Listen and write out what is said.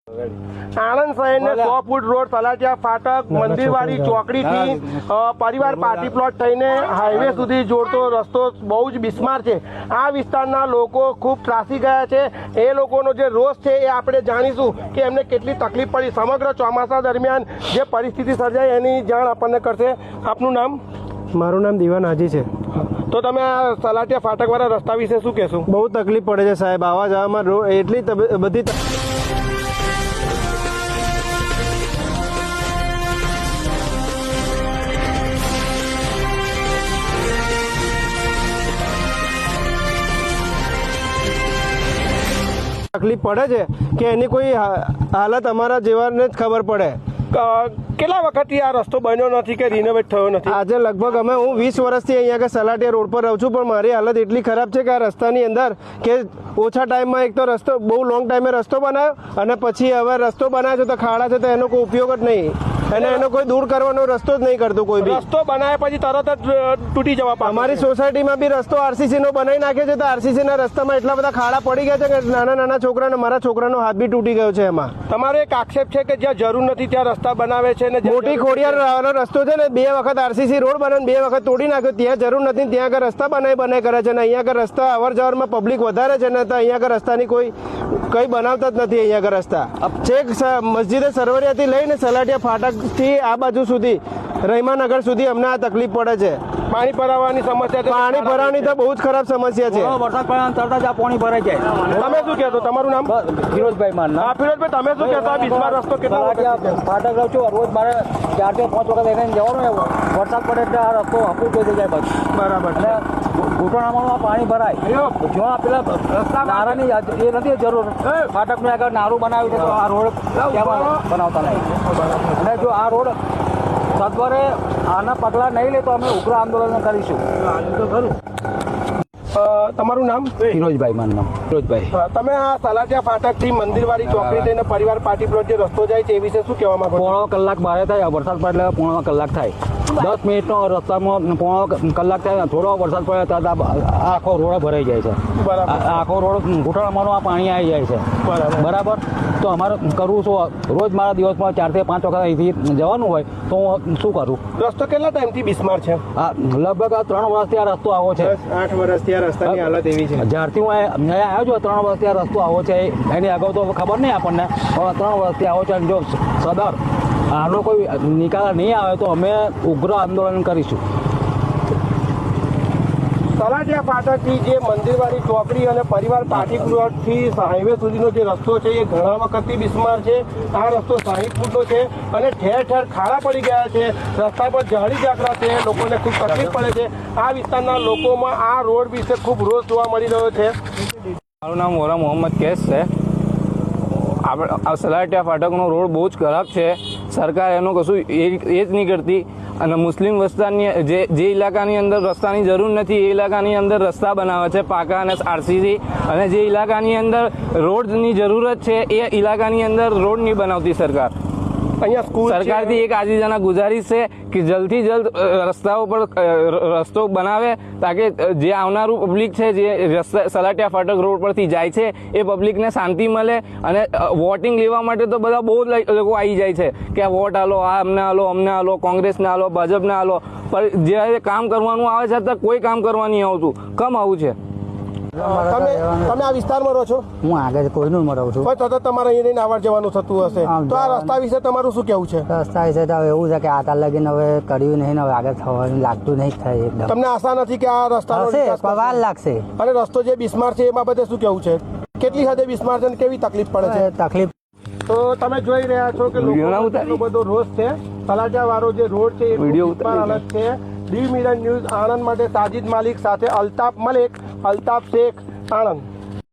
આણંદ શહેરને 100 foot road તલાટીયા ફાટક મંદિરવાડી ચોકડીથી પરિવાર પાર્ટી પ્લોટ થઈને હાઈવે સુધી જોડતો રસ્તો બહુ જ બિસ્માર છે। આ વિસ્તારના લોકો ખૂબ ત્રાસી ગયા છે। એ લોકોનો જે રોષ છે એ આપણે જાણીશું કે એમને કેટલી તકલીફ પડી। સમગ્ર ચોમાસા દરમિયાન જે પરિસ્થિતિ સર્જાઈ એની જાણ આપણને કરશે। આપનું નામ? મારું નામ દીવાન હાજી છે। તો તમે આ તલાટીયા ફાટકવાળા રસ્તા વિશે શું કહેશો? બહુ તકલીફ પડે છે સાહેબ, આવવા જવામાં એટલી બધી તકલીફ પડે છે કે એની કોઈ હાલત અમારા જેવાને જ ખબર પડે। કેટલા વખતથી આ રસ્તો બન્યો નથી કે રિનોવેટ થયો નથી? આજે લગભગ હું 20 વર્ષથી અહીંયા આગળ સલાટિયા રોડ પર રહું છું, પણ મારી હાલત એટલી ખરાબ છે કે આ રસ્તાની અંદર કે ઓછા ટાઈમમાં એક તો રસ્તો બહુ લોંગ ટાઈમે રસ્તો બનાવ્યો અને પછી હવે રસ્તો બનાવ્યો છે તો ખાડા છે તો એનો કોઈ ઉપયોગ જ નહીં અને એનો કોઈ દૂર કરવાનો રસ્તો જ નહીં કરતું કોઈ બી। રસ્તો બનાવ્યા પછી તરત જ તૂટી જવા પામે। અમારી સોસાયટીમાં બી રસ્તો આરસીસી નો બનાવી નાખ્યો છે તો આરસીસી ના રસ્તામાં એટલા બધા ખાડા પડી ગયા છે કે નાના છોકરાને મારા છોકરાનો હાથ બી તૂટી ગયો છે એમાં। તમારો એક આક્ષેપ છે કે જ્યાં જરૂર નથી ત્યાં રસ્તા બનાવે છે ને મોટી ખોડિયાર રસ્તો છે ને 2 વખત આરસીસી રોડ બનાવીને 2 વખત તોડી નાખ્યો, ત્યાં જરૂર નથી ત્યાં આગળ રસ્તા બનાવી કરે છે ને અહીંયા આગળ રસ્તા અવર જવરમાં પબ્લિક વધારે છે ને તો અહીંયા આગળ રસ્તાની કંઈ બનાવતા જ નથી। અહીંયા આગળ રસ્તા છેક મસ્જિદે સરવરિયાથી લઈને સલાટિયા ફાટકથી આ બાજુ સુધી રહીમાનગર સુધી અમને આ તકલીફ પડે છે। પાણી ભરાવાની સમસ્યા છે? પાણી ભરાવાની તો બહુ જ ખરાબ સમસ્યા છે। વરસાદ પડે તરત જ આ પાણી ભરાઈ જાય। તમે શું કહેશો? તમારું નામ? ફિરોજભાઈ મારું નામ। હા ફિરોજભાઈ, તમે શું કહેશો? આ બિસ્માર રસ્તો કેટલો ફાટક રહું છું, રોજ મારે 4 થી 5 વખત એને જવાનું હોય। વરસાદ પડે એટલે આ રસ્તો હપું થઈ જાય પછી બરાબર એટલે ઘૂંટણામાં પાણી ભરાય। જો આ પેલા નારાની એ નથી જરૂર, ફાટકની આગળ નારું બનાવ્યું છે તો આ રોડ ક્યાં બનાવતા નહીં અને જો આ રોડ સત્વરે આના પગલાં નહીં લે તો અમે ઉગ્ર આંદોલન કરીશું। તમારું નામ? ફિરોજભાઈ મારું નામ ફિરોજભાઈ। તમે આ તલાટીયા ફાટકથી મંદિરવાડી ચોકડી થઈને પરિવાર પાર્ટી પ્લોટ જે રસ્તો જાય છે એ વિશે શું કહેવા માંગો? પોણો કલાક બારે થાય, વરસાદ પડે એટલે પોણો કલાક થાય। 10 મિનિટનો રસ્તામાં પોણો કલાક થાય, થોડો વરસાદ પડે તો આખો રોડ ભરાઈ જાય છે। બરાબર, આખો રોડ ઘૂંટણમાં આ પાણી આવી જાય છે। બરાબર, તો અમારે કરવું શું? રોજ મારા દિવસમાં 4 થી 5 વખત અહીંથી જવાનું હોય તો હું શું કરું? રસ્તો કેટલા ટાઈમથી બિસ્માર છે? લગભગ 3 વર્ષથી આ રસ્તો આવો છે। 8 વર્ષથી આ રસ્તાની હાલત એવી છે? જ્યારથી હું અહીંયા આવ્યો છું 3 વર્ષથી આ રસ્તો આવો છે। એની અગાઉ તો ખબર નહીં આપણને, 3 વર્ષથી આવો છે। જો સદર આનો કોઈ નિકાલ નહીં આવે તો અમે ઉગ્ર આંદોલન કરીશું। તલાટીયા ફાટકથી જે મંદિરવાડી ચોકડી અને પરિવાર પાર્ટી પ્લોટથી હાઈવે સુધીનો જે રસ્તો છે એ ઘણા વખતથી બિસ્માર છે। આ રસ્તો 60 ફૂટનો છે અને ઠેર ઠેર ખાડા પડી ગયા છે, રસ્તા પર ઝાડી ઝાકરા છે, લોકોને ખૂબ તકલીફ પડે છે। આ વિસ્તારના લોકોમાં આ રોડ વિશે ખૂબ રોષ જોવા મળી રહ્યો છે। મારું નામ વોરા મોહમ્મદ કેસ છે। આ સલાટિયા ફાટકનો રોડ બહુ જ ખરાબ છે, સરકાર એનું કશું એ જ નહીં કરતી અને મુસ્લિમ વિસ્તારની જે ઇલાકાની અંદર રસ્તાની જરૂર નથી એ ઇલાકાની અંદર રસ્તા બનાવે છે પાકા અને આરસીસી, અને જે ઇલાકાની અંદર રોડની જરૂરત છે એ ઇલાકાની અંદર રોડ નહીં બનાવતી સરકાર। અહીંયા સ્કૂલ સરકારથી એક આજીજાના ગુજારિશ છે કે જલ્દથી જલ્દ રસ્તાઓ પર રસ્તો બનાવે તાકે જે આવનારું પબ્લિક છે જે સલાટિયા ફાટક રોડ પરથી જાય છે એ પબ્લિકને શાંતિ મળે। અને વોટિંગ લેવા માટે તો બધા બહુ લોકો આવી જાય છે કે આ વોટ આલો, આ અમને આલો, કોંગ્રેસને આલો, ભાજપને આલો, પણ જ્યારે કામ કરવાનું આવે છે તો કોઈ કામ કરવા નહીં આવતું। કમ આવું છે? તમે આ વિસ્તારમાં રહો છો? હું આગળ કોઈનું રહું છું, સતત તમારે અહીંયા આવવા જવાનું થતું હશે, તો આ રસ્તા વિશે તમારું શું કહેવું છે? રસ્તા વિશે તો એવું છે કે આ તાર લગીને હવે કર્યું નહીં, હવે આગળ થવાનું લાગતું નહીં થાય એકદમ। તમને આશા નથી કે આ રસ્તાનો વિકાસ કરશે? વાર લાગશે। અને રસ્તો જે બિસ્માર છે એ બાબતે શું કહેવું છે? કેટલી હદે બિસ્માર છે અને કેવી તકલીફ પડે છે? તકલીફ તો તમે જોઈ રહ્યા છો કે લોકોનો એટલો બધો રોષ છે। તલાટીયા વાળો જે રોડ છે એ બિસ્માર હાલત છે। ડી મિરર ન્યૂઝ આણંદ માટે સાજિદ માલિક સાથે અલ્તાફ મલિક, અલ્તાફ શેખ, આણંદ।